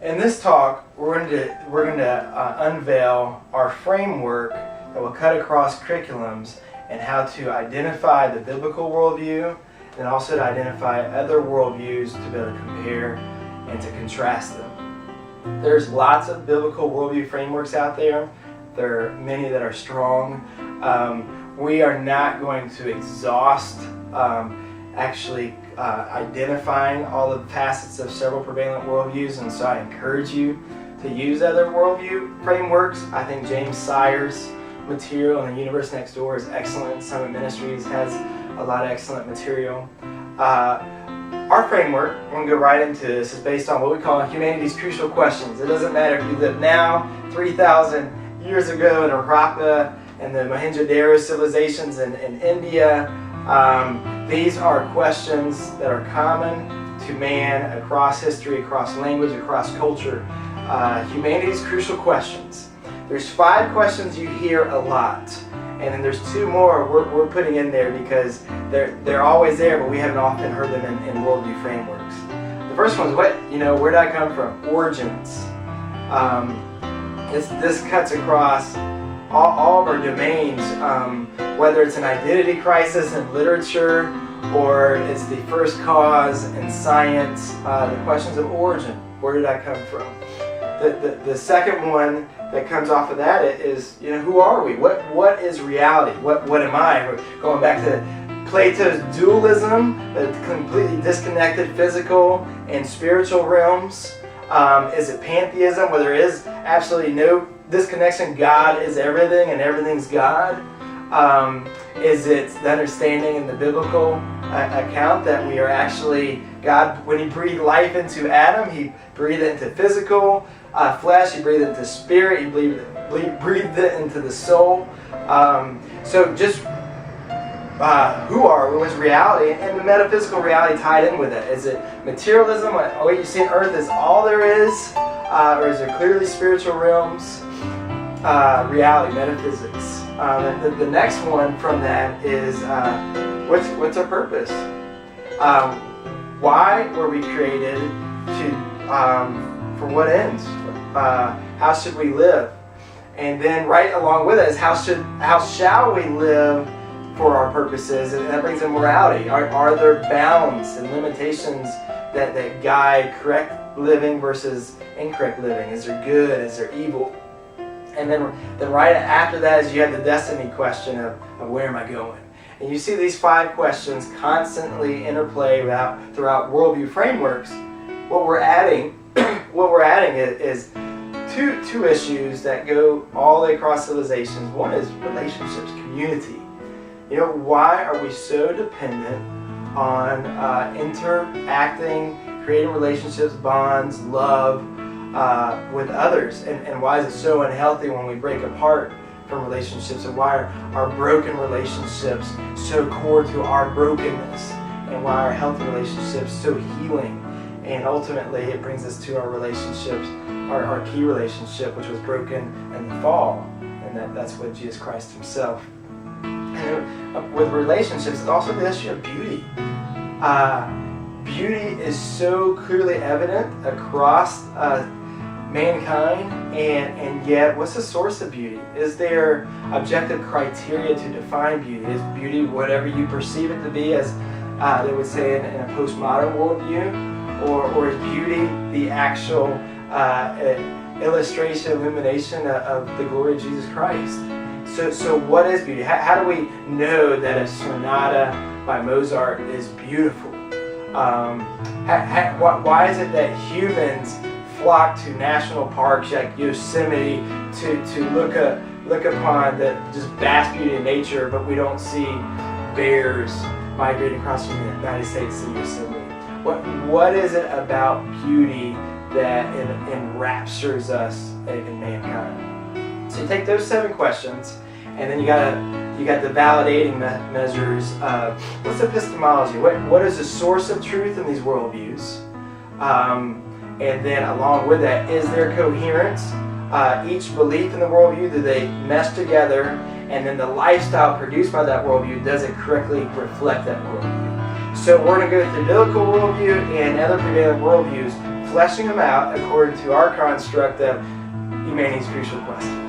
In this talk, we're going to unveil our framework that will cut across curriculums and how to identify the biblical worldview and also to identify other worldviews to be able to compare and to contrast them. There's lots of biblical worldview frameworks out there. There are many that are strong. We are not going to exhaust identifying all the facets of several prevalent worldviews, and so I encourage you to use other worldview frameworks. I think James Sire's material in The Universe Next Door is excellent. Summit Ministries has a lot of excellent material. Our framework, we're going to go right into this, is based on what we call humanity's crucial questions. It doesn't matter if you live now, 3,000 years ago in Harappa and the Mohenjo-Daro civilizations in India. These are questions that are common to man across history, across language, across culture. Humanity's crucial questions. There's 5 questions you hear a lot, and then there's 2 more we're putting in there because they're always there, but we haven't often heard them in worldview frameworks. The first one is where did I come from? Origins. This cuts across all of our domains, whether it's an identity crisis in literature or it's the first cause in science, the questions of origin. Where did I come from? The second one that comes off of that is, who are we? What is reality? What am I? We're going back to Plato's dualism, the completely disconnected physical and spiritual realms. Is it pantheism, where there is absolutely no disconnection? God is everything and everything's God. Is it the understanding in the biblical account that we are actually, God, when He breathed life into Adam, He breathed it into physical flesh, He breathed it into spirit, He breathed it into the soul. So just who are we? What's reality? And the metaphysical reality tied in with it. Is it materialism? What you see on earth is all there is? Or is there clearly spiritual realms? Reality, metaphysics. The next one from that is what's our purpose? Why were we created? For what ends? How should we live? And then right along with it is how shall we live for our purposes? And that brings in morality. Are there bounds and limitations that guide correct living versus incorrect living? Is there good? Is there evil? And then right after that is you have the destiny question of where am I going? And you see these 5 questions constantly interplay throughout worldview frameworks. What we're adding is two issues that go all the way across civilizations. One is relationships, community. Why are we so dependent on interacting, creating relationships, bonds, love, with others, and why is it so unhealthy when we break apart from relationships, and why are our broken relationships so core to our brokenness, and why are healthy relationships so healing? And ultimately it brings us to our relationships, our key relationship, which was broken in the fall, and that's with Jesus Christ Himself. And with relationships, it's also the issue of beauty. Beauty is so clearly evident across mankind, and yet what's the source of beauty? Is there objective criteria to define beauty? Is beauty whatever you perceive it to be, as they would say in a postmodern worldview, or is beauty the actual illustration, illumination of the glory of Jesus Christ? So what is beauty? How do we know that a sonata by Mozart is beautiful? Why is it that humans flock to national parks like Yosemite to look upon the just vast beauty of nature, but we don't see bears migrating across the United States to Yosemite? What is it about beauty that enraptures us in mankind? So you take those 7 questions, and then you got the validating measures of what's epistemology? What is the source of truth in these worldviews? And then along with that, is there coherence? Each belief in the worldview, do they mesh together? And then the lifestyle produced by that worldview, does it correctly reflect that worldview? So we're going to go through biblical worldview and other prevailing worldviews fleshing them out according to our construct of humanity's crucial quest.